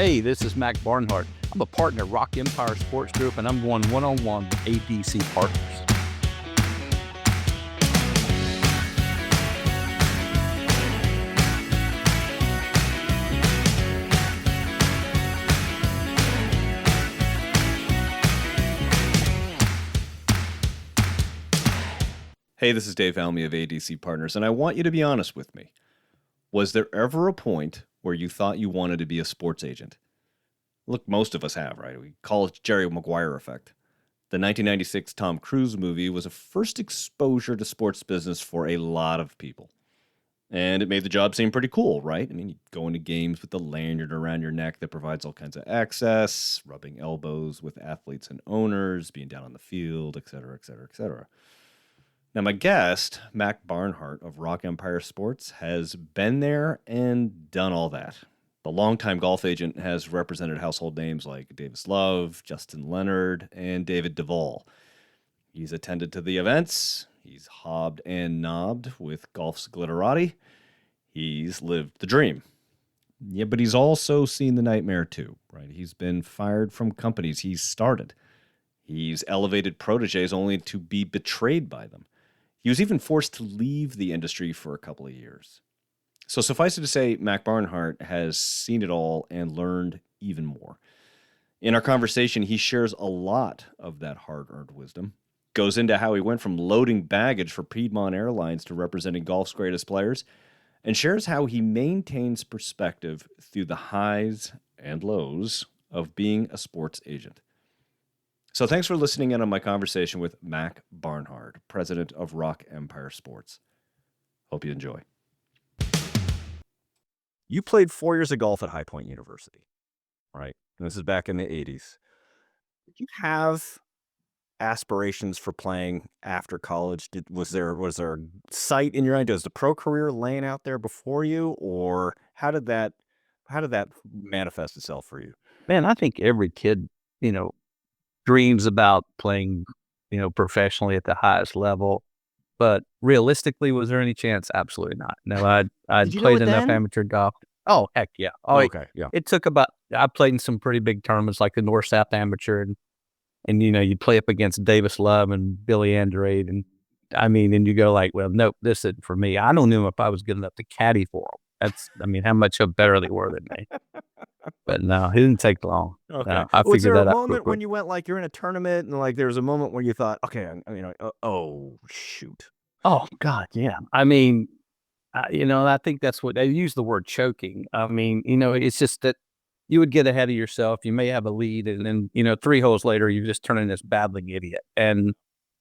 Hey, this is Mac Barnhardt. I'm a partner at Rock Empire Sports Group, and I'm going one-on-one with ADC partners. Hey, this is Dave Almy of ADC Partners, and I want you to be honest with me. Was there ever a point where you thought you wanted to be a sports agent? Look, most of us have, right? We call it Jerry Maguire effect. The 1996 Tom Cruise movie was a first exposure to sports business for a lot of people. And it made the job seem pretty cool, right? I mean, you go into games with the lanyard around your neck that provides all kinds of access, rubbing elbows with athletes and owners, being down on the field, et cetera, et cetera, et cetera. Now, my guest, Mac Barnhardt of Rock Empire Sports, has been there and done all that. The longtime golf agent has represented household names like Davis Love, Justin Leonard, and David Duval. He's attended to the events. He's hobbed and knobbed with golf's glitterati. He's lived the dream. Yeah, but he's also seen the nightmare too, right? He's been fired from companies he's started. He's elevated proteges only to be betrayed by them. He was even forced to leave the industry for a couple of years. So suffice it to say, Mac Barnhardt has seen it all and learned even more. In our conversation, he shares a lot of that hard-earned wisdom, goes into how he went from loading baggage for Piedmont Airlines to representing golf's greatest players, and shares how he maintains perspective through the highs and lows of being a sports agent. So thanks for listening in on my conversation with Mac Barnhardt, president of Rock Empire Sports. Hope you enjoy. You played 4 years of golf at High Point University, right? And this is back in the 80s. Did you have aspirations for playing after college? Was there a sight in your mind? Was the pro career laying out there before you, or how did that manifest itself for you? Man, I think every kid, dreams about playing, professionally at the highest level. But realistically, was there any chance? Absolutely not. No, I'd played enough amateur golf. Oh, heck yeah. Okay, yeah. It took I played in some pretty big tournaments like the North-South Amateur, and you'd play up against Davis Love and Billy Andrade, and you go like, well, nope, this isn't for me. I don't know if I was good enough to caddy for them. How much better they were than me. But no, it didn't take long. Okay. No, I Was figured there that a out moment quickly. when you went like you're in a tournament and like there was a moment where you thought, okay, oh shoot. Oh God, yeah. I think that's what they use the word choking. It's just that you would get ahead of yourself. You may have a lead, and then 3 holes later, you just turn into this babbling idiot. And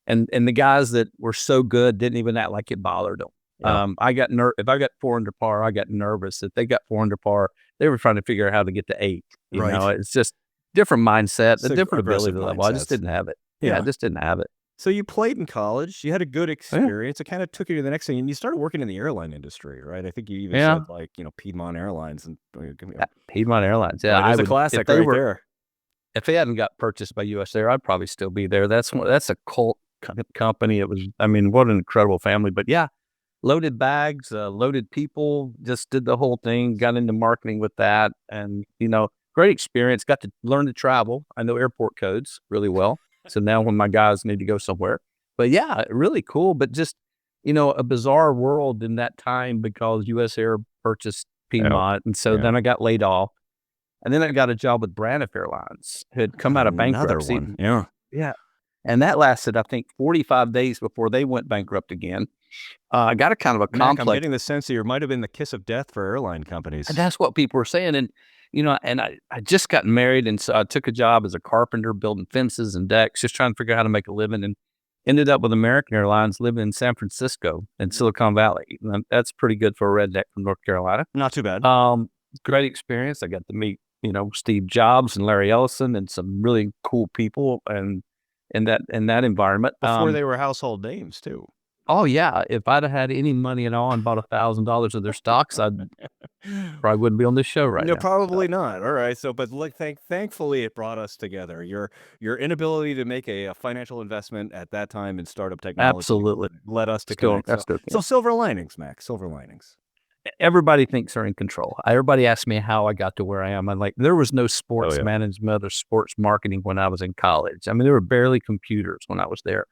the guys that were so good didn't even act like it bothered them. Yeah. If I got 4 under par, I got nervous. If they got 4 under par, they were trying to figure out how to get to 8. Right. It's just different mindset, It's a different ability aggressive level. I just mindsets. didn't have it. Yeah. I just didn't have it. So you played in college, you had a good experience. It kind of took you to the next thing, and you started working in the airline industry, right? I think you even Yeah. said Piedmont Airlines and Piedmont Airlines. Yeah, There's a classic there. If they hadn't got purchased by US Air, I'd probably still be there. That's a cult company. It was, what an incredible family. But yeah, loaded bags, loaded people, just did the whole thing, got into marketing with that. And, great experience. Got to learn to travel. I know airport codes really well. So now when my guys need to go somewhere. But yeah, really cool. But just, a bizarre world in that time because US Air purchased Piedmont. And so then I got laid off. And then I got a job with Braniff Airlines, who had come out of bankruptcy. Another one. Yeah. And that lasted, I think, 45 days before they went bankrupt again. I got a kind of a complex. I'm getting the sense that you might have been the kiss of death for airline companies. And that's what people were saying. And, I just got married. And so I took a job as a carpenter, building fences and decks, just trying to figure out how to make a living, and ended up with American Airlines living in San Francisco in Silicon Valley. And that's pretty good for a redneck from North Carolina. Not too bad. Great experience. I got to meet, Steve Jobs and Larry Ellison and some really cool people and in that environment. Before they were household names too. Oh yeah. If I'd have had any money at all and bought $1,000 of their stocks, I probably wouldn't be on this show right now. No, probably not. All right. So, but look, thankfully it brought us together. Your inability to make a financial investment at that time in startup technology Absolutely led us to Still, connect. that's So silver linings, Mac, silver linings. everybody thinks they're in control. Everybody asks me how I got to where I am. I'm like, there was no sports management or sports marketing when I was in college. I mean, there were barely computers when I was there.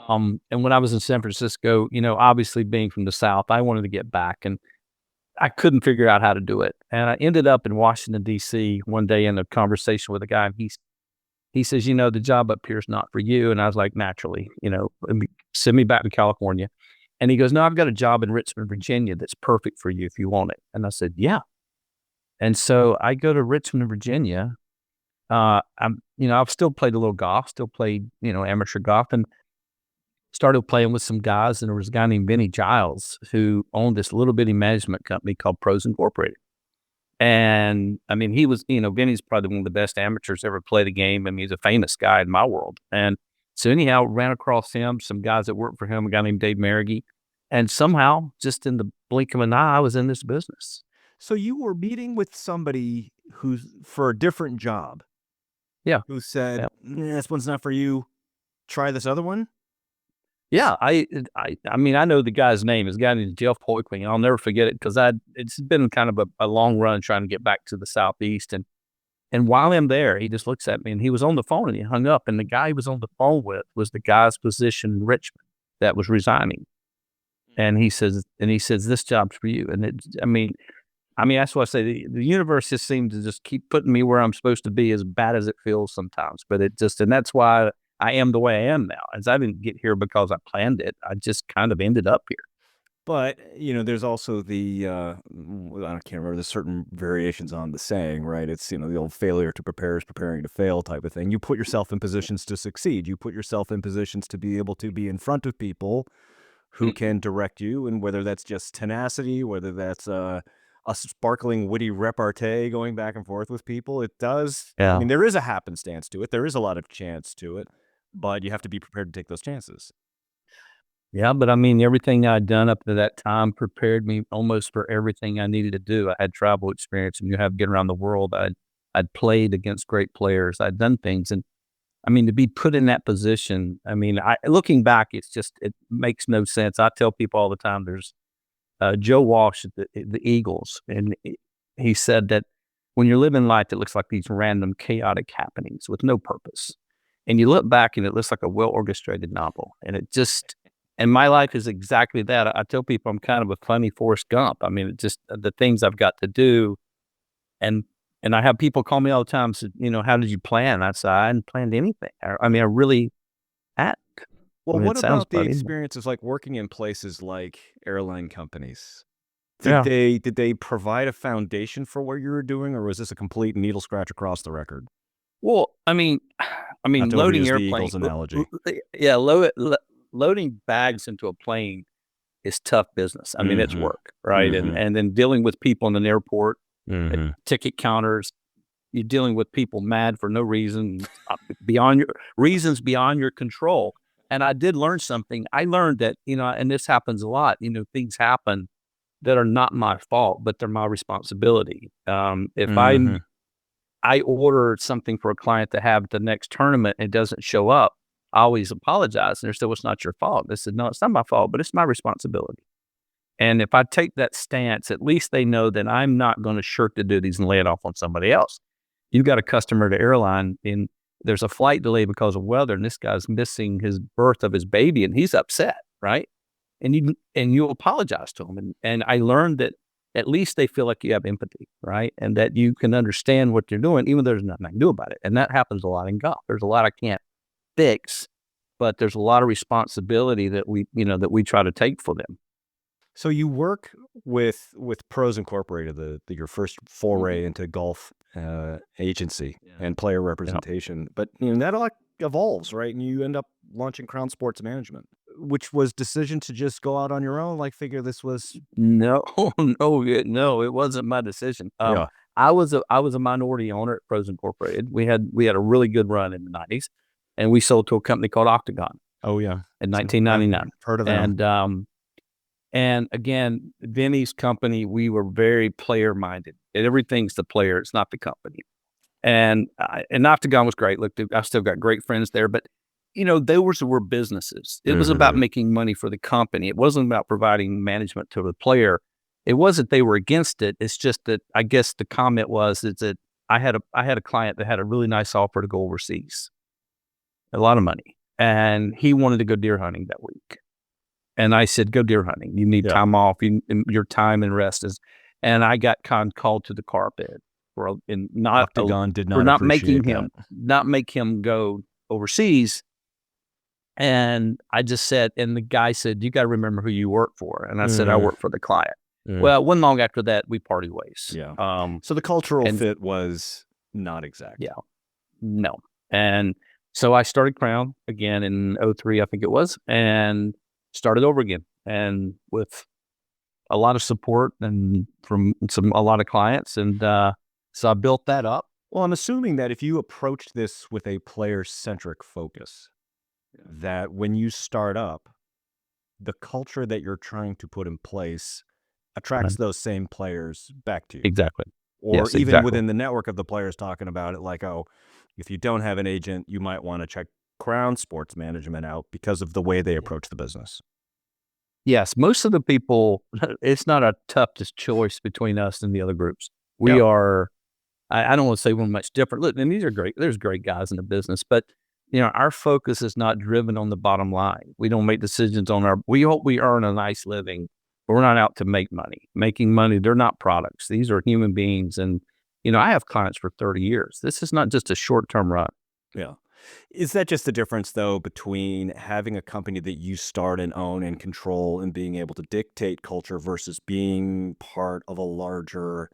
And when I was in San Francisco, obviously being from the South, I wanted to get back and I couldn't figure out how to do it. And I ended up in Washington, D.C. one day in a conversation with a guy. And he says, the job up here is not for you. And I was like, naturally, send me back to California. And he goes, no, I've got a job in Richmond, Virginia that's perfect for you if you want it. And I said, yeah. And so I go to Richmond, Virginia. I've still played a little golf, still played, amateur golf, and started playing with some guys. And there was a guy named Vinny Giles who owned this little bitty management company called Pros Incorporated. And I mean, he was, Vinny's probably one of the best amateurs ever played the game. I mean, he's a famous guy in my world. And so anyhow, ran across him, some guys that worked for him, a guy named Dave Marigny. And somehow, just in the blink of an eye, I was in this business. So you were meeting with somebody who's for a different job. Yeah. Who said, this one's not for you. Try this other one. Yeah. I mean, I know the guy's name. His guy named Jeff Hoikwing. I'll never forget it because it's been kind of a long run trying to get back to the Southeast. And while I'm there, he just looks at me and he was on the phone and he hung up. And the guy he was on the phone with was the guy's position in Richmond that was resigning. And he says, this job's for you. And I mean, that's why I say the universe just seems to just keep putting me where I'm supposed to be, as bad as it feels sometimes. But and that's why I am the way I am now. As I didn't get here because I planned it. I just kind of ended up here. But, there's also the, I can't remember, there's certain variations on the saying, right? It's, the old failure to prepare is preparing to fail type of thing. You put yourself in positions to succeed. You put yourself in positions to be able to be in front of people who can direct you. And whether that's just tenacity, whether that's a sparkling, witty repartee going back and forth with people, it does. Yeah. I mean, there is a happenstance to it. There is a lot of chance to it, but you have to be prepared to take those chances. Yeah, but I mean, everything I'd done up to that time prepared me almost for everything I needed to do. I had travel experience, and you have to get around the world. I'd played against great players. I'd done things, and I mean, to be put in that position. I mean, looking back, it makes no sense. I tell people all the time. There's Joe Walsh at the Eagles, and he said that when you're living life, it looks like these random chaotic happenings with no purpose, and you look back and it looks like a well orchestrated novel, and it just. And my life is exactly that. I tell people I'm kind of a funny Forrest Gump. I mean, it just the things I've got to do. And I have people call me all the time and say, how did you plan? I said, I hadn't planned anything. I really hadn't. Well, I mean, what about the funny, experiences like working in places like airline companies? Did they provide a foundation for what you were doing, or was this a complete needle scratch across the record? Well, I mean, loading airplanes. Analogy. Yeah, loading bags into a plane is tough business. I mean, it's work, right? And then dealing with people in an airport, at ticket counters, you're dealing with people mad for no reason, beyond your control. And I did learn something. I learned that, and this happens a lot, things happen that are not my fault, but they're my responsibility. If I order something for a client to have at the next tournament and it doesn't show up, I always apologize. And they said, well, it's not your fault. They said, no, it's not my fault, but it's my responsibility. And if I take that stance, at least they know that I'm not going to shirk the duties and lay it off on somebody else. You've got a customer at the airline and there's a flight delay because of weather, and this guy's missing his birth of his baby and he's upset, right? And you apologize to him. And I learned that at least they feel like you have empathy, right? And that you can understand what they're doing, even though there's nothing I can do about it. And that happens a lot in golf. There's a lot I can't fix, but there's a lot of responsibility that we try to take for them. So you work with Pros Incorporated, your first foray into golf agency and player representation, but that all evolves, right? And you end up launching Crown Sports Management, which was decision to just go out on your own. Like, figure this was no, it wasn't my decision. I was a minority owner at Pros Incorporated. We had a really good run in the 90s. And we sold to a company called Octagon. Oh yeah, in 1999. Heard of them? And again, Vinny's company, we were very player minded. Everything's the player; it's not the company. And Octagon was great. Look, I still got great friends there, but those were businesses. It was about making money for the company. It wasn't about providing management to the player. it wasn't they were against it. It's just that I guess the comment was is that I had a client that had a really nice offer to go overseas, a lot of money, and he wanted to go deer hunting that week. And I said, "Go deer hunting. You need Yeah. time off. Your time and rest is." And I got called to the carpet Octagon did for not not making appreciate him not make him go overseas. And I just said, and the guy said, "You got to remember who you work for." And I said, "I work for the client." Well, it wasn't long after that we parted ways. Yeah. So the cultural and- fit was not exact. Yeah. No. And so I started Crown again in 03, I think it was, and started over again. And with a lot of support and from a lot of clients. And so I built that up. Well, I'm assuming that if you approach this with a player-centric focus, that when you start up, the culture that you're trying to put in place attracts those same players back to you. Exactly. Or Yes, even exactly. within the network of the players talking about it, like, oh, if you don't have an agent, you might want to check Crown Sports Management out because of the way they approach the business. Yes, most of the people, it's not a toughest choice between us and the other groups. We are, I don't want to say we're much different. Look, and these are great. There's great guys in the business, but our focus is not driven on the bottom line. We don't make decisions on we hope we earn a nice living, but we're not out to make money. Making money, they're not products. These are human beings. And, I have clients for 30 years. This is not just a short-term run. Yeah. Is that just the difference, though, between having a company that you start and own and control and being able to dictate culture versus being part of a larger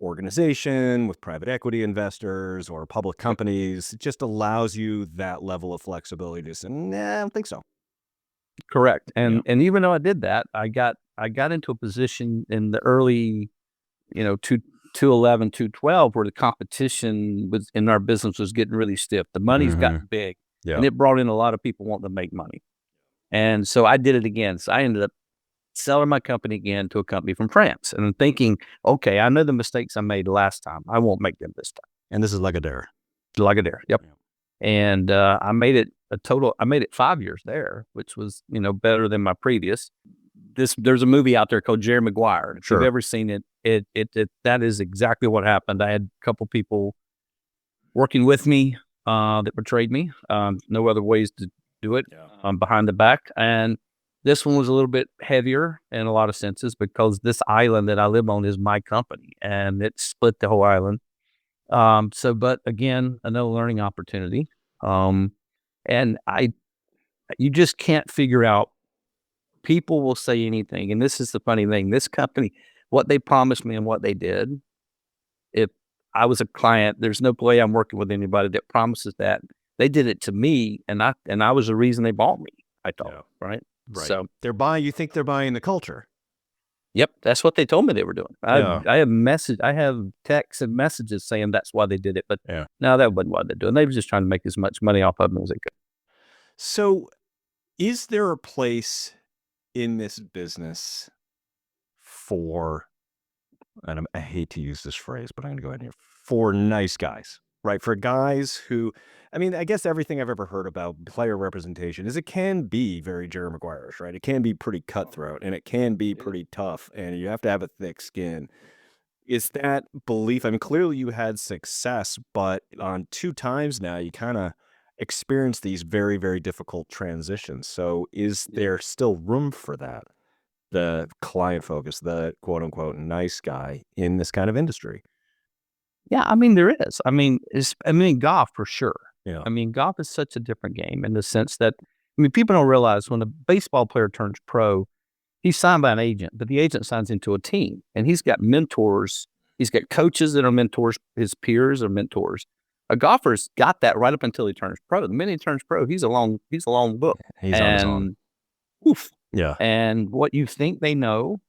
organization with private equity investors or public companies? It just allows you that level of flexibility to say, nah, I don't think so. Correct. And even though I did that, I got into a position in the early, 211, 212, where the competition was in our business was getting really stiff. The money's gotten big, and it brought in a lot of people wanting to make money. And so I did it again. So I ended up selling my company again to a company from France, and I'm thinking, okay, I know the mistakes I made last time. I won't make them this time. And this is Lagardère. Lagardère, yep. And I made it 5 years there, which was, better than my previous. There's a movie out there called Jerry Maguire. If you've ever seen it, that is exactly what happened. I had a couple people working with me that betrayed me. No other ways to do it behind the back. And this one was a little bit heavier in a lot of senses because this island that I live on is my company, and it split the whole island. But again, another learning opportunity. And you just can't figure out. People will say anything, and this is the funny thing. This company, what they promised me and what they did, if I was a client, there's no way I'm working with anybody that promises that. They did it to me, and I was the reason they bought me, I thought, right? So you think they're buying the culture. Yep, that's what they told me they were doing. I have texts and messages saying that's why they did it, but no, that wasn't what they're doing. They were just trying to make as much money off of them as they could. So is there a place in this business for, and I hate to use this phrase, but I'm going to go ahead here, for nice guys, right? For guys who, I guess everything I've ever heard about player representation is it can be very Jerry Maguire-ish, right? It can be pretty cutthroat and it can be pretty tough and you have to have a thick skin. Is that belief, clearly you had success, but on 2 times now, you kind of experience these very, very difficult transitions. So is there still room for that? The client focus, the quote unquote nice guy in this kind of industry? Yeah, there is. Golf for sure. Yeah. Golf is such a different game in the sense that, people don't realize when a baseball player turns pro, he's signed by an agent, but the agent signs into a team, and he's got mentors. He's got coaches that are mentors. His peers are mentors. A golfer's got that right up until he turns pro. The minute he turns pro, he's a long book. He's on his own. Oof. Yeah. And what you think they know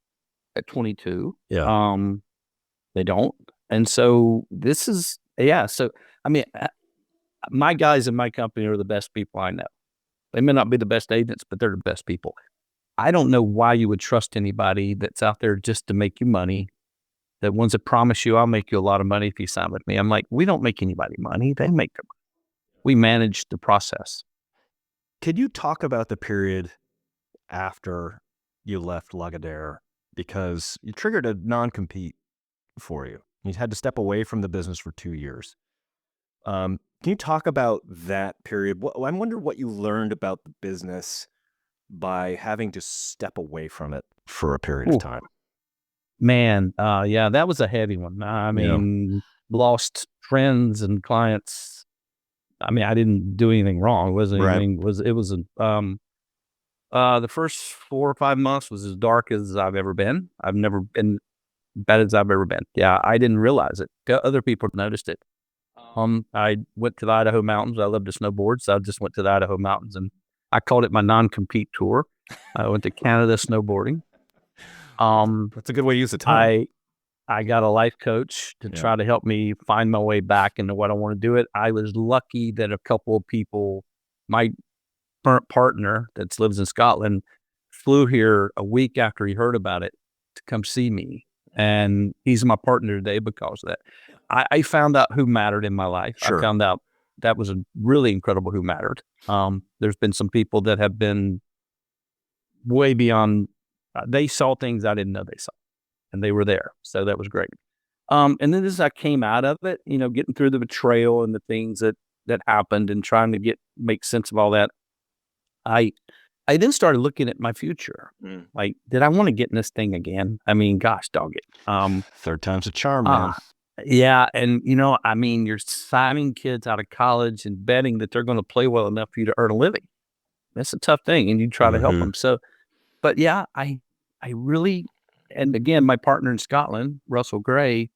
at 22, they don't. And so this is, So, my guys in my company are the best people I know. They may not be the best agents, but they're the best people. I don't know why you would trust anybody that's out there just to make you money. The ones that promise you, I'll make you a lot of money if you sign with me. I'm like, we don't make anybody money. They make their money. We manage the process. Could you talk about the period after you left Lagardère because you triggered a non-compete for you. You had to step away from the business for 2 years. Can you talk about that period? I wonder what you learned about the business by having to step away from it for a period of Ooh, time. man, yeah, that was a heavy one. I Yeah. mean, lost friends and clients. I mean, I didn't do anything wrong. It wasn't Right. anything. The first 4 or 5 months was as dark as I've ever been. I've never been bad as I've ever been. Yeah, I didn't realize it. Other people noticed it. I went to the Idaho mountains. I love to snowboard, so I just went to the Idaho mountains, and I called it my non-compete tour. I went to Canada snowboarding. That's a good way to use the time. I got a life coach to try to help me find my way back into what I want to do it. I was lucky that a couple of people, my current partner that lives in Scotland, flew here a week after he heard about it to come see me. And he's my partner today because of that. I found out who mattered in my life. Sure. I found out that was a really incredible who mattered. There's been some people that have been way beyond, they saw things I didn't know they saw, and they were there. So that was great. And then as I came out of it, getting through the betrayal and the things that happened and trying to make sense of all that, I then started looking at my future. Like, did I want to get in this thing again? I mean, gosh, dog it. Third time's a charm, man. Yeah. And, I mean, you're signing kids out of college and betting that they're going to play well enough for you to earn a living. That's a tough thing. And you try to help them. So, but yeah, I really, and again, my partner in Scotland, Russell Gray,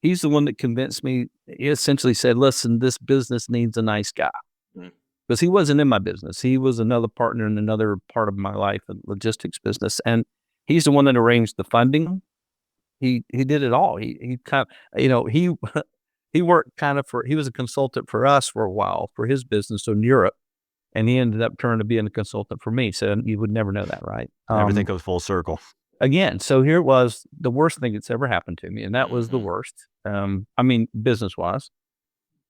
he's the one that convinced me. He essentially said, listen, this business needs a nice guy. Because he wasn't in my business. He was another partner in another part of my life, a logistics business. And he's the one that arranged the funding. He did it all. He kind of, he worked kind of he was a consultant for us for a while for his business in Europe. And he ended up turning to being a consultant for me. So you would never know that, right? Everything goes full circle. Again, so here it was, the worst thing that's ever happened to me. And that was the worst. I mean, business-wise.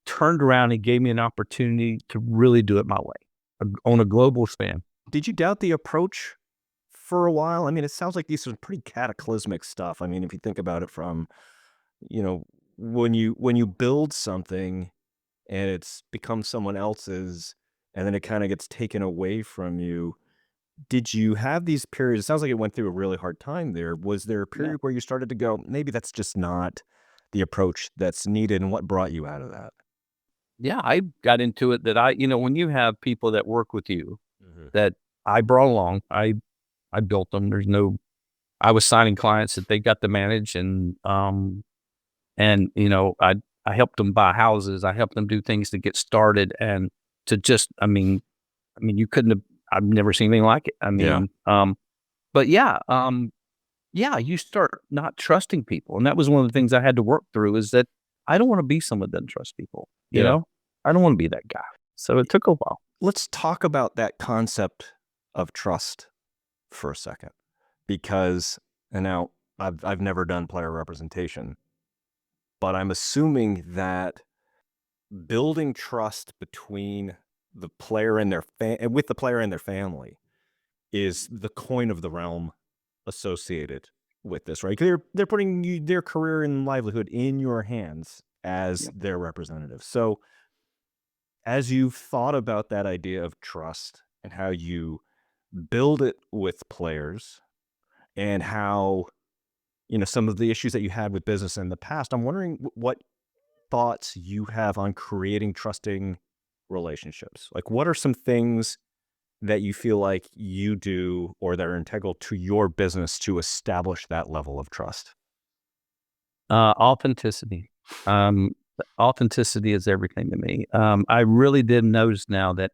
Turned around and gave me an opportunity to really do it my way on a global span. Did you doubt the approach for a while? I mean, it sounds like these are pretty cataclysmic stuff. I mean, if you think about it from, when you build something and it's become someone else's and then it kind of gets taken away from you, did you have these periods? It sounds like it went through a really hard time there. Was there a period where you started to go, maybe that's just not the approach that's needed, and what brought you out of that? Yeah, I got into it that when you have people that work with you that I brought along, I built them. I was signing clients that they got to manage, and I helped them buy houses. I helped them do things to get started and to just, I mean, you couldn't have, I've never seen anything like it. I mean, but you start not trusting people. And that was one of the things I had to work through, is that I don't want to be someone that doesn't trust people. You know, I don't want to be that guy. So it took a while. Let's talk about that concept of trust for a second, because, and now I've never done player representation, but I'm assuming that building trust between the player and with the player and their family is the coin of the realm associated with this, right? They're putting their career and livelihood in your hands as their representative. So as you've thought about that idea of trust and how you build it with players and how, some of the issues that you had with business in the past, I'm wondering what thoughts you have on creating trusting relationships. Like, what are some things that you feel like you do or that are integral to your business to establish that level of trust? Authenticity. Authenticity is everything to me. I really did notice now that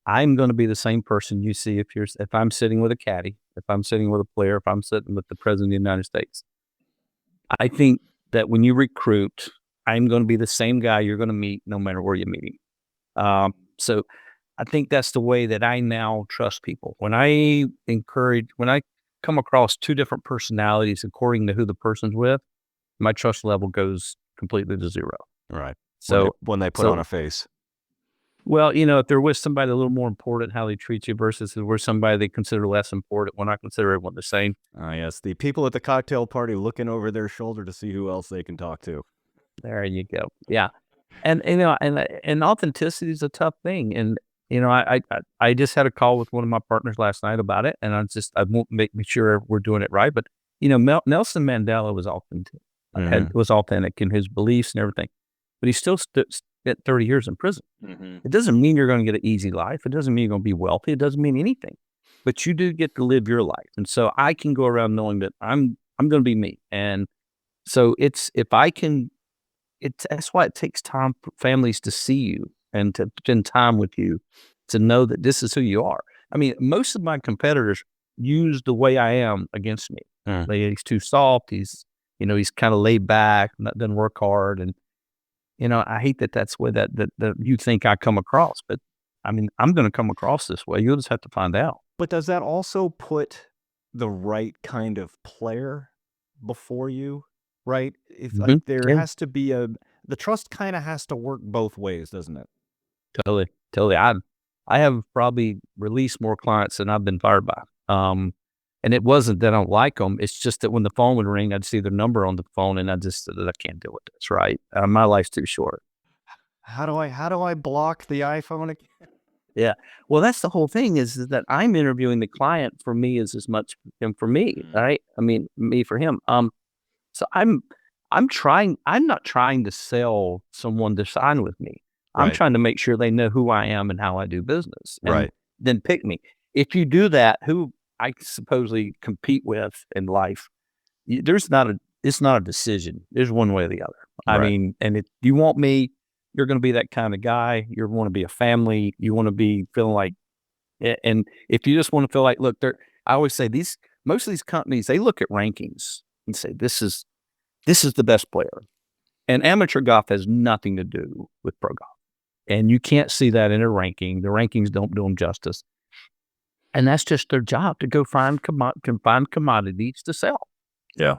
I'm going to be the same person you see if I'm sitting with a caddy, if I'm sitting with a player, if I'm sitting with the president of the United States. I think that when you recruit, I'm going to be the same guy you're going to meet no matter where you're meeting. So I think that's the way that I now trust people. When I come across two different personalities according to who the person's with, my trust level goes completely to zero. Right. So when they put on a face. Well, if they're with somebody a little more important, how they treat you versus if they're with somebody they consider less important, when I consider everyone the same. Ah, yes, the people at the cocktail party looking over their shoulder to see who else they can talk to. There you go. Yeah. And authenticity is a tough thing. And, I just had a call with one of my partners last night about it. And I won't make sure we're doing it right. But, Nelson Mandela was authentic, was authentic in his beliefs and everything, but he still spent 30 years in prison. It doesn't mean you're going to get an easy life. It doesn't mean you're going to be wealthy. It doesn't mean anything, but you do get to live your life. And so I can go around knowing that I'm going to be me. And so that's why it takes time for families to see you and to spend time with you, to know that this is who you are. I mean, most of my competitors use the way I am against me. He's too soft. He's kind of laid back, doesn't work hard. And, I hate that that's the way that you think I come across, but I mean, I'm going to come across this way. You'll just have to find out. But does that also put the right kind of player before you, right? If like there Yeah. has to be the trust kind of has to work both ways, doesn't it? Totally. I have probably released more clients than I've been fired by. And it wasn't that I don't like them. It's just that when the phone would ring, I'd see their number on the phone, and I can't deal with this. Right? My life's too short. How do I block the iPhone again? Yeah. Well, that's the whole thing is that I'm interviewing the client for me as much him for me. Right? I mean, me for him. So I'm not trying to sell someone to sign with me. I'm Right. trying to make sure they know who I am and how I do business. And Right. then pick me. If you do that, who I supposedly compete with in life, it's not a decision. There's one way or the other. I Right. mean, and if you want me, you're going to be that kind of guy. You want to be a family. You want to be feeling like, and if you just want to feel like, look, I always say most of these companies, they look at rankings and say, this is the best player. And amateur golf has nothing to do with pro golf. And you can't see that in a ranking. The rankings don't do them justice. And that's just their job, to go find commodities to sell. Yeah.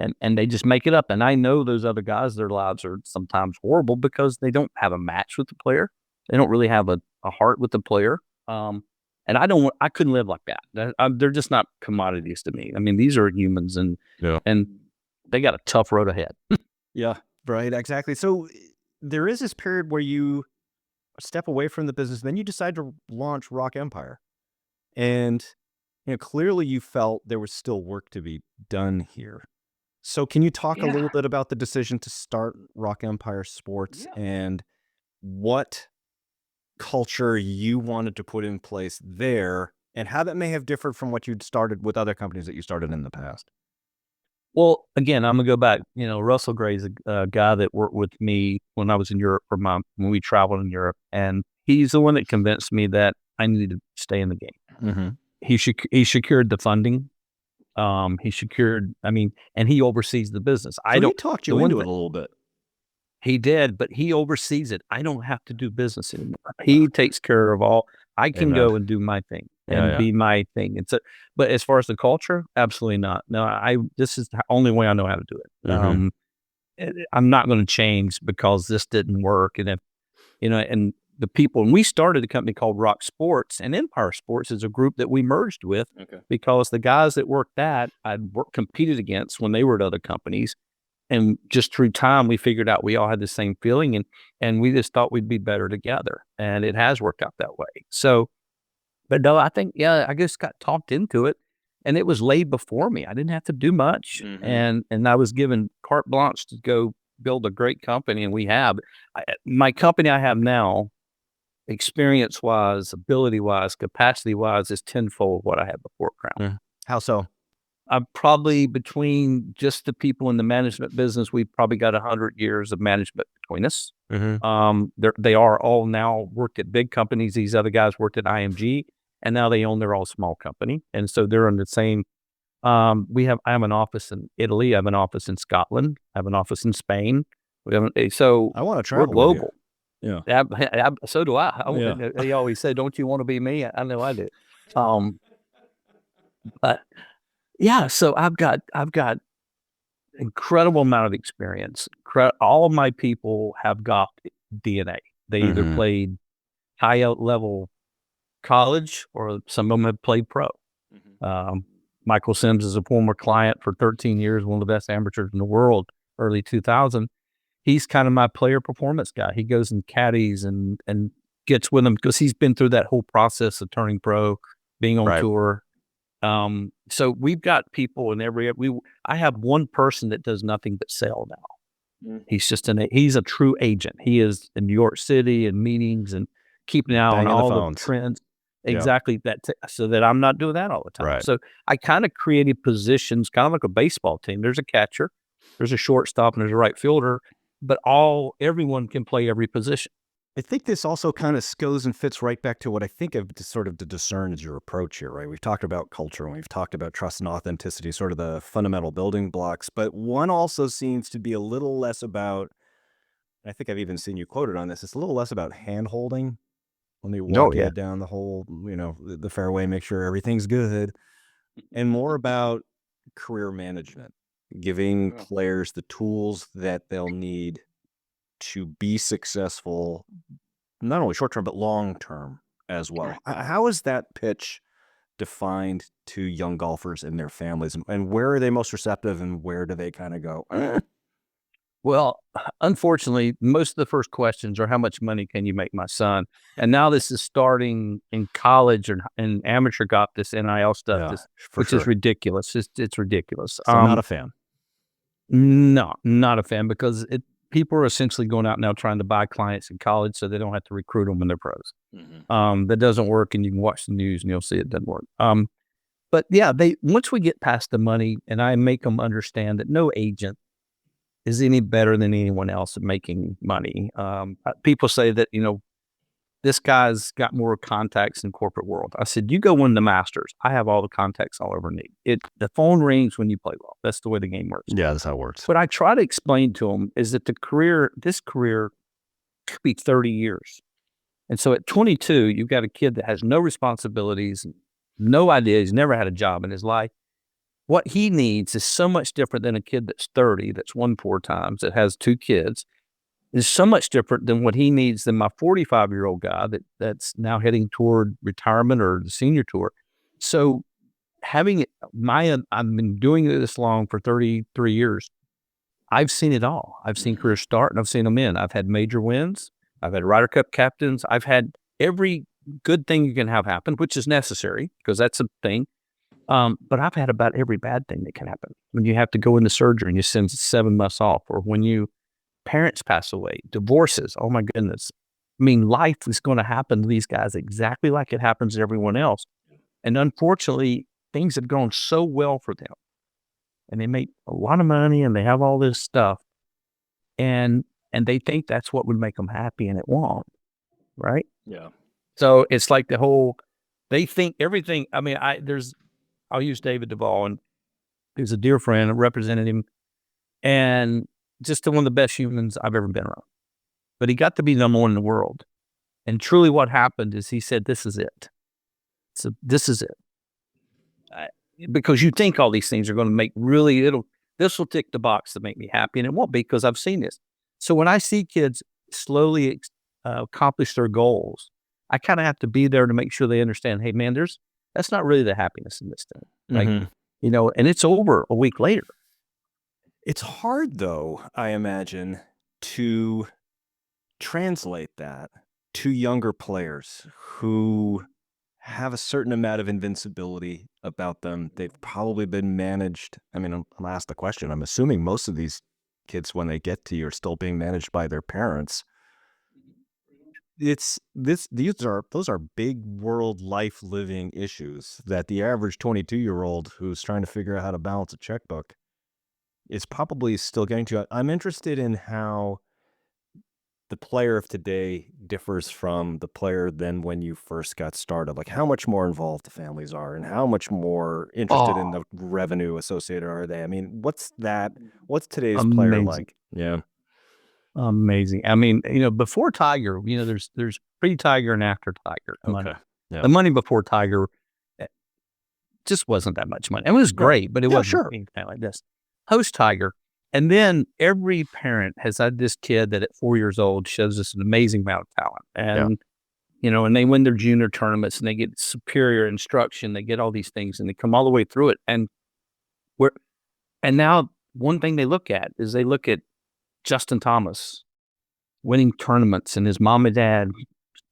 And they just make it up. And I know those other guys, their lives are sometimes horrible because they don't have a match with the player. They don't really have a heart with the player. And I couldn't live like that. They're just not commodities to me. I mean, these are humans, and they got a tough road ahead. Yeah. Right. Exactly. So there is this period where you step away from the business, then you decide to launch Rock Empire. And clearly you felt there was still work to be done here. So can you talk a little bit about the decision to start Rock Empire Sports and what culture you wanted to put in place there, and how that may have differed from what you'd started with other companies that you started in the past? Well, again, I'm gonna go back. Russell Gray's a guy that worked with me when I was in Europe when we traveled in Europe, and he's the one that convinced me that I needed to stay in the game. Mm-hmm. He secured the funding. And he oversees the business. So he talked you into it a little bit. He did, but he oversees it. I don't have to do business anymore. He takes care of all. I can go and do my thing and be my thing. But as far as the culture, absolutely not. No, this is the only way I know how to do it. Mm-hmm. I'm not going to change because this didn't work. And and the people, and we started a company called Rock Sports, and Empire Sports is a group that we merged with because the guys that worked I'd competed against when they were at other companies. And just through time, we figured out we all had the same feeling, and we just thought we'd be better together. And it has worked out that way. So, but no, I think, I just got talked into it, and it was laid before me. I didn't have to do much. And I was given carte blanche to go build a great company. And we have my company I have now, experience-wise, ability-wise, capacity-wise, is tenfold what I had before Crown. How so? I'm probably, between just the people in the management business, we've probably got 100 years of management between us. They are all now worked at big companies. These other guys worked at IMG, and now they own their own small company. And so they're in the same. I have an office in Italy. I have an office in Scotland. I have an office in Spain. So I want to travel. We're global. Yeah. So do I. They always say, "Don't you want to be me?" I know I do. But yeah, so I've got incredible amount of experience. All of my people have golf DNA. They either played high level college, or some of them have played pro. Michael Sims is a former client for 13 years, one of the best amateurs in the world, early 2000. He's kind of my player performance guy. He goes and caddies and gets with them because he's been through that whole process of turning pro, being on tour. So we've got people in I have one person that does nothing but sell now. He's just he's a true agent. He is in New York City and meetings and keeping out on all the trends. Exactly. So that I'm not doing that all the time. So I kind of created positions, kind of like a baseball team. There's a catcher, there's a shortstop, and there's a right fielder, but everyone can play every position. I think this also kind of goes and fits right back to what I think of sort of to discern as your approach here, right? We've talked about culture and we've talked about trust and authenticity, sort of the fundamental building blocks, but one also seems to be a little less about, I think I've even seen you quoted on this, it's a little less about hand-holding when they walk you down the whole, the fairway, make sure everything's good, and more about career management, giving players the tools that they'll need to be successful, not only short-term, but long-term as well. How is that pitch defined to young golfers and their families, and where are they most receptive and where do they kind of go? Well, unfortunately, most of the first questions are, how much money can you make my son? And now this is starting in college and amateur golf, this NIL stuff, which is ridiculous. It's ridiculous. So I'm not a fan. No, not a fan, because people are essentially going out now trying to buy clients in college so they don't have to recruit them when they're pros. That doesn't work, and you can watch the news and you'll see it doesn't work. But yeah, once we get past the money and I make them understand that no agent is any better than anyone else at making money. People say that, this guy's got more contacts in the corporate world. I said, you go win the Masters. I have all the contacts I'll ever need. The phone rings when you play well. That's the way the game works. Yeah, that's how it works. But I try to explain to them is that this career could be 30 years. And so at 22, you've got a kid that has no responsibilities, no idea. He's never had a job in his life. What he needs is so much different than a kid that's 30, that's won 4 times, that has 2 kids. Is so much different than what he needs than my 45-year-old guy that's now heading toward retirement or the senior tour. So I've been doing this long for 33 years. I've seen it all. I've seen careers start and I've seen them end. I've had major wins. I've had Ryder Cup captains. I've had every good thing you can have happen, which is necessary because that's a thing. But I've had about every bad thing that can happen. When you have to go into surgery and you send 7 months off, or when parents pass away, divorces. Oh my goodness. I mean, life is going to happen to these guys exactly like it happens to everyone else. And unfortunately, things have gone so well for them. And they make a lot of money and they have all this stuff. And they think that's what would make them happy, and it won't. Right? Yeah. So it's like they think everything. I mean, I'll use David Duvall, and he's a dear friend. I represented him, and just one of the best humans I've ever been around. But he got to be number 1 in the world. And truly what happened is he said, this is it. So this is it. Because you think all these things are going to make this will tick the box to make me happy. And it won't be, because I've seen this. So when I see kids slowly accomplish their goals, I kind of have to be there to make sure they understand, hey man, that's not really the happiness in this thing. Like, and it's over a week later. It's hard, though, I imagine, to translate that to younger players who have a certain amount of invincibility about them. They've probably been managed. I mean, I'll ask the question. I'm assuming most of these kids, when they get to you, are still being managed by their parents. Those are big world life living issues that the average 22-year-old who's trying to figure out how to balance a checkbook is probably still getting to. I'm interested in how the player of today differs from the player then when you first got started. Like how much more involved the families are and how much more interested in the revenue associated are they? I mean, what's today's player like? Yeah. Amazing. I mean, before Tiger, there's pre-Tiger and after Tiger money. Okay. Yeah. The money before Tiger just wasn't that much money. It was great, but it wasn't anything like this. Post Tiger, and then every parent has had this kid that at 4 years old shows us an amazing amount of talent. And, and they win their junior tournaments and they get superior instruction. They get all these things and they come all the way through it. And now one thing they look at is they look at Justin Thomas winning tournaments and his mom and dad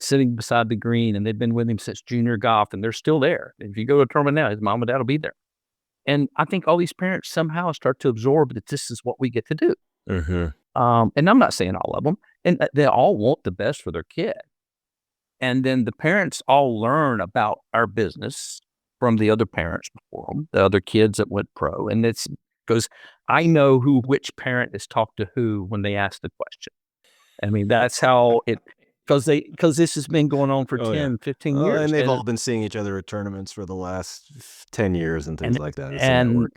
sitting beside the green, and they've been with him since junior golf, and they're still there. If you go to a tournament now, his mom and dad will be there. And I think all these parents somehow start to absorb that this is what we get to do. And I'm not saying all of them, and they all want the best for their kid. And then the parents all learn about our business from the other parents before them, the other kids that went pro. And it's because I know which parent has talked to who when they ask the question. I mean, that's how it, because this has been going on for 10, 15 years. And they've all been seeing each other at tournaments for the last 10 years and things like that. And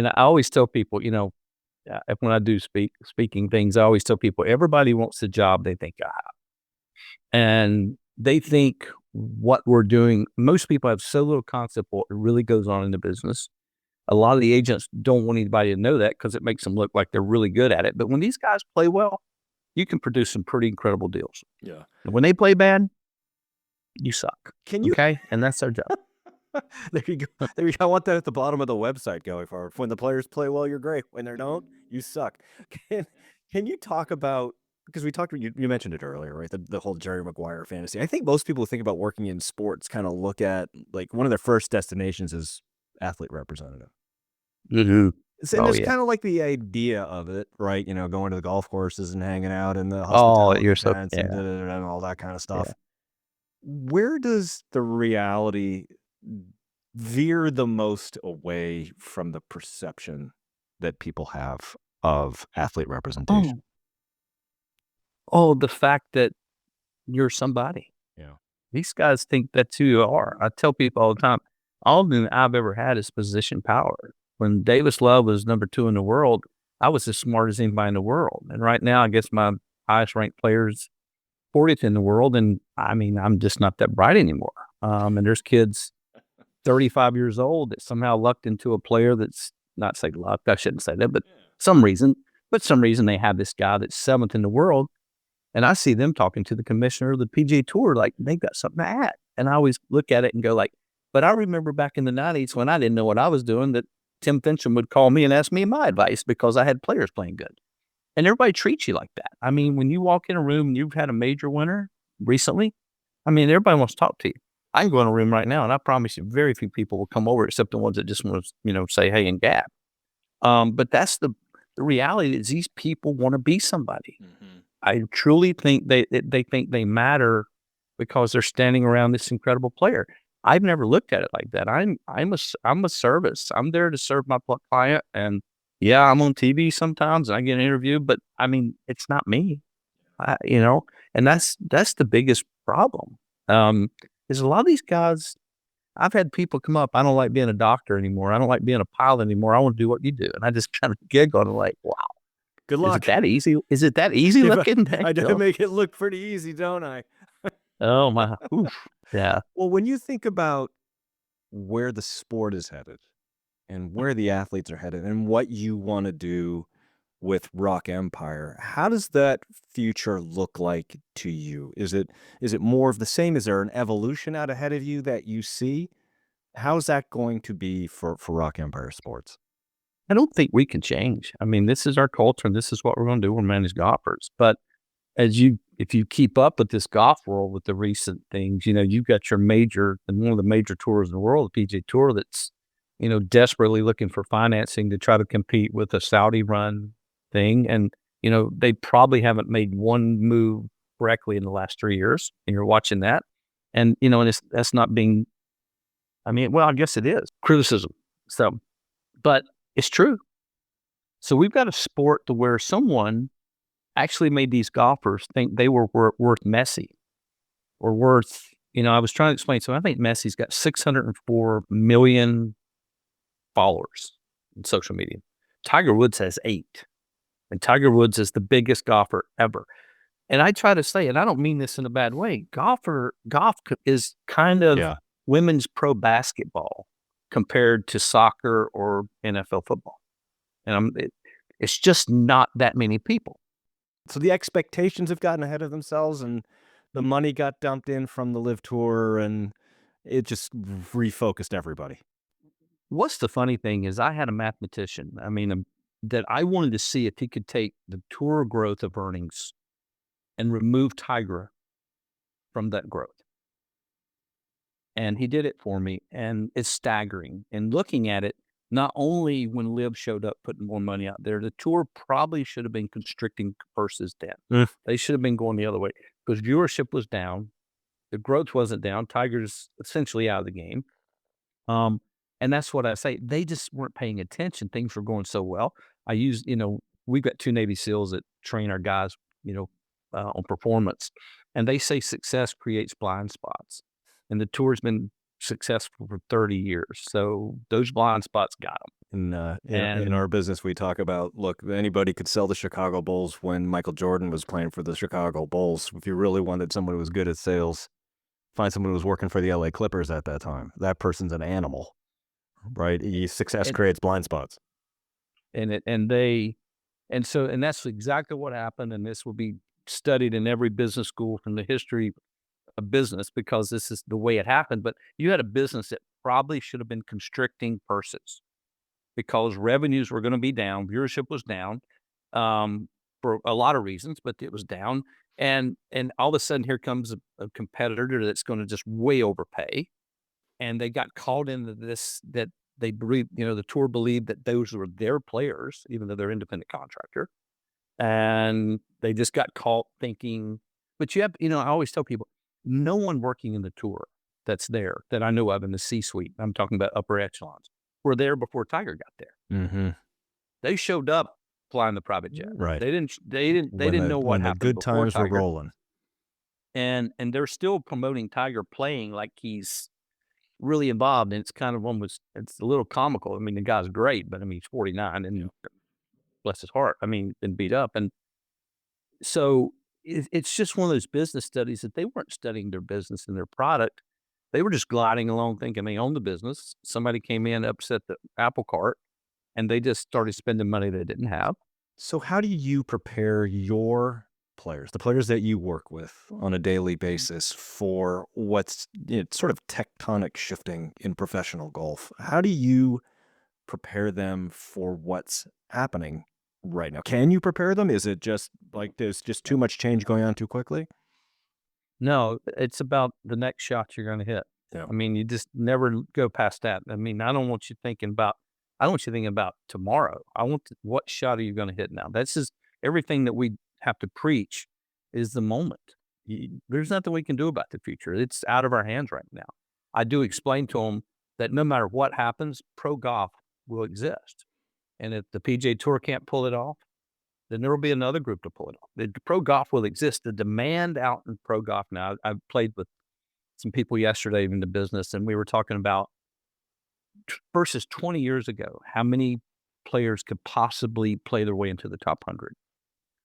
I always tell people, when I do speaking things, I always tell people, everybody wants the job they think I have. And they think what we're doing, most people have so little concept of what really goes on in the business. A lot of the agents don't want anybody to know that because it makes them look like they're really good at it. But when these guys play well, you can produce some pretty incredible deals. Yeah. And when they play bad, you suck. Can you? Okay? And that's our job. There you go. I want that at the bottom of the website going forward. When the players play well, you're great. When they don't, you suck. Can you talk about, because you mentioned it earlier, right? The whole Jerry Maguire fantasy. I think most people who think about working in sports kind of look at, like, one of their first destinations is athlete representative. Mm-hmm. And it's kind of like the idea of it, right? Going to the golf courses and hanging out and the hospitality events and all that kind of stuff. Yeah. Where does the reality veer the most away from the perception that people have of athlete representation? The fact that you're somebody. Yeah. These guys think that's who you are. I tell people all the time, all that I've ever had is position power. When Davis Love was number 2 in the world, I was as smart as anybody in the world. And right now, I guess my highest ranked player is 40th in the world. And I mean, I'm just not that bright anymore. And there's kids 35 years old that somehow lucked into a player that's, not say luck, I shouldn't say that, but some reason they have this guy that's 7th in the world. And I see them talking to the commissioner of the PGA Tour like they've got something to add. And I always look at it and go like, but I remember back in the 90s when I didn't know what I was doing, that Tim Fincham would call me and ask me my advice because I had players playing good. And everybody treats you like that. I mean, when you walk in a room and you've had a major winner recently, I mean, everybody wants to talk to you. I can go in a room right now and I promise you very few people will come over except the ones that just want to, say, hey, and gab. But that's the reality is these people want to be somebody. Mm-hmm. I truly think they think they matter because they're standing around this incredible player. I've never looked at it like that. I'm a service. I'm there to serve my client, and yeah, I'm on TV sometimes and I get an interview, but I mean, it's not me, and that's the biggest problem. Is a lot of these guys. I've had people come up. I don't like being a doctor anymore. I don't like being a pilot anymore. I want to do what you do, and I just kind of giggle and like, wow. Good luck. Is it that easy? Is it that easy looking? I do make it look pretty easy, don't I? Oh my! Oof. Yeah. Well, when you think about where the sport is headed and where the athletes are headed and what you want to do with Rock Empire, how does that future look like to you? Is it more of the same? Is there an evolution out ahead of you that you see? How's that going to be for Rock Empire Sports? I don't think we can change. I mean, this is our culture and this is what we're going to do. We're managed golfers. But if you keep up with this golf world with the recent things, you've got your major and one of the major tours in the world, the PGA Tour, that's, desperately looking for financing to try to compete with a Saudi run thing. And, they probably haven't made one move correctly in the last 3 years. And you're watching that. And, that's not being, I guess it is criticism. So, but it's true. So we've got a sport to where someone actually made these golfers think they were worth Messi or worth, I was trying to explain. So I think Messi's got 604 million followers on social media. Tiger Woods has 8. And Tiger Woods is the biggest golfer ever. And I try to say, and I don't mean this in a bad way, golf is kind of women's pro basketball compared to soccer or NFL football. And it's just not that many people. So the expectations have gotten ahead of themselves and the money got dumped in from the Live Tour, and it just refocused everybody. What's the funny thing is I had a mathematician, that I wanted to see if he could take the tour growth of earnings and remove Tiger from that growth. And he did it for me, and it's staggering. And looking at it, not only when Liv showed up putting more money out there, the tour probably should have been constricting purses then. They should have been going the other way because viewership was down. The growth wasn't down. Tiger's essentially out of the game. And that's what I say. They just weren't paying attention. Things were going so well. We've got 2 Navy SEALs that train our guys, on performance. And they say success creates blind spots. And the tour's been successful for 30 years. So those blind spots got them. In our business, we talk about, look, anybody could sell the Chicago Bulls when Michael Jordan was playing for the Chicago Bulls. If you really wanted someone who was good at sales, find someone who was working for the LA Clippers at that time. That person's an animal, right? Success creates blind spots. And that's exactly what happened. And this will be studied in every business school from the history of business because this is the way it happened. But you had a business that probably should have been constricting purses because revenues were going to be down. Viewership was down for a lot of reasons, but it was down. And all of a sudden, here comes a competitor that's going to just way overpay. And they got caught into this that they believe, the tour believed that those were their players, even though they're independent contractor. And they just got caught thinking, but I always tell people, no one working in the tour that's there that I know of in the C-suite, I'm talking about upper echelons, were there before Tiger got there. Mm-hmm. They showed up flying the private jet. Right. They didn't know what happened. When the good times were Tiger. rolling. And they're still promoting Tiger playing like he's really involved. And it's kind of it's a little comical. The guy's great, but he's 49 and bless his heart. Been beat up. And so it's just one of those business studies that they weren't studying their business and their product. They were just gliding along thinking they owned the business. Somebody came in, upset the apple cart, and they just started spending money they didn't have. So how do you prepare your players, the players that you work with on a daily basis for what's sort of tectonic shifting in professional golf? How do you prepare them for what's happening right now? Can you prepare them? Is it just like there's just too much change going on too quickly? No, it's about the next shot you're going to hit. Yeah. You just never go past that. I don't want you thinking about tomorrow. What shot are you going to hit now? That's just everything that we have to preach is the moment. There's nothing we can do about the future. It's out of our hands right now. I do explain to them that no matter what happens, pro golf will exist. And if the PGA Tour can't pull it off, then there will be another group to pull it off. The pro golf will exist. The demand out in pro golf now, I played with some people yesterday in the business, and we were talking about versus 20 years ago, how many players could possibly play their way into the top 100.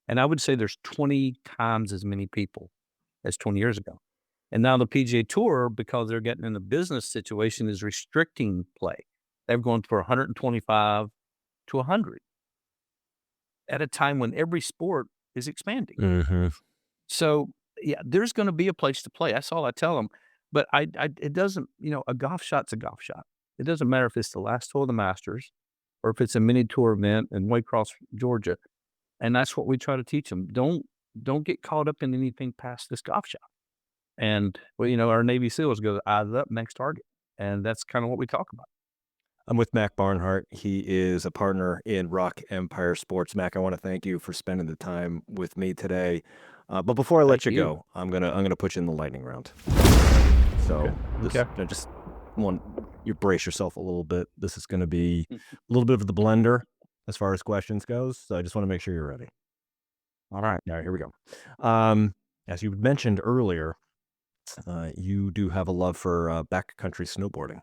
And I would say there's 20 times as many people as 20 years ago. And now the PGA Tour, because they're getting in a business situation, is restricting play. They've gone for 125 to 100 at a time when every sport is expanding. Mm-hmm. So, there's going to be a place to play. That's all I tell them. But it doesn't, a golf shot's a golf shot. It doesn't matter if it's the last hole of the Masters or if it's a mini tour event in Waycross, Georgia. And that's what we try to teach them. Don't get caught up in anything past this golf shot. And, our Navy SEALs go eyes up, next target. And that's kind of what we talk about. I'm with Mac Barnhardt. He is a partner in Rock Empire Sports. Mac, I want to thank you for spending the time with me today. But before I let you go, I'm gonna put you in the lightning round. So I just want you brace yourself a little bit. This is going to be a little bit of the blender as far as questions goes. So I just want to make sure you're ready. All right, here we go. As you mentioned earlier, you do have a love for backcountry snowboarding.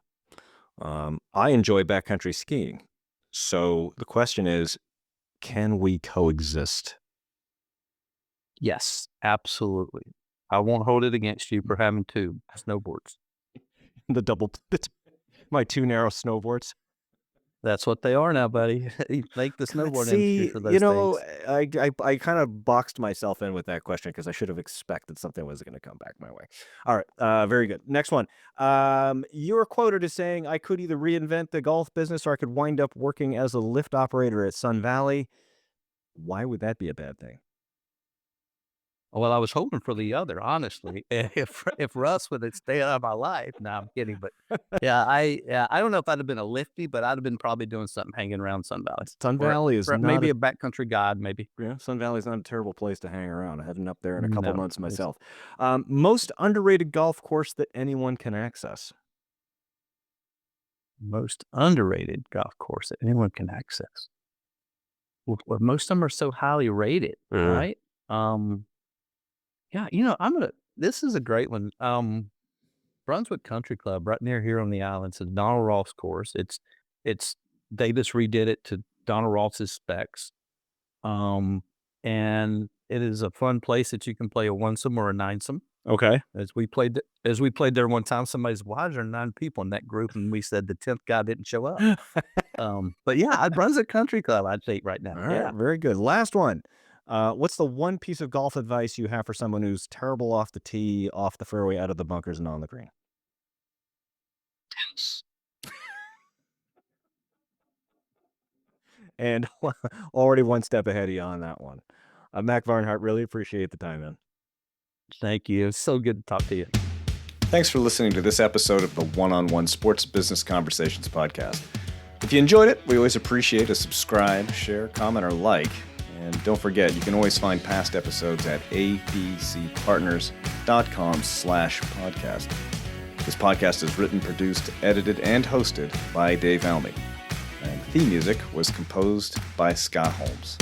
I enjoy backcountry skiing. So the question is, can we coexist? Yes, absolutely. I won't hold it against you for having 2 snowboards. My 2 narrow snowboards. That's what they are now, buddy. You thank the snowboard industry See, for those things. I kind of boxed myself in with that question because I should have expected something was going to come back my way. All right, very good. Next one. You were quoted as saying, "I could either reinvent the golf business or I could wind up working as a lift operator at Sun Valley." Why would that be a bad thing? Well, I was hoping for the other, honestly. If Russ would have stayed out of my life, no, I'm kidding. But I don't know if I'd have been a lifty, but I'd have been probably doing something hanging around Sun Valley. Sun Or Valley is not maybe a a backcountry guide, maybe. Yeah, Sun Valley's not a terrible place to hang around. I haven't been up there in a couple No, months it's myself. Most underrated golf course that anyone can access. most underrated golf course that anyone can access. Well, most of them are so highly rated, right? Yeah, this is a great one. Brunswick Country Club right near here on the island. It's a Donald Ross course. They just redid it to Donald Ross's specs. And it is a fun place that you can play a onesome or a ninesome. Okay. As we played there one time, somebody said, "Why is there 9 people in that group?" And we said the 10th guy didn't show up. But yeah, it runs a country club, I'd say right now. All right, Yeah. very good. Last one. What's the one piece of golf advice you have for someone who's terrible off the tee, off the fairway, out of the bunkers, and on the green? And already one step ahead of you on that one. Mac Barnhardt, really appreciate the time, man. Thank you. It's so good to talk to you. Thanks for listening to this episode of the One-on-One Sports Business Conversations podcast. If you enjoyed it, we always appreciate a subscribe, share, comment, or like. And don't forget, you can always find past episodes at abcpartners.com/podcast. This podcast is written, produced, edited, and hosted by Dave Almy. And theme music was composed by Scott Holmes.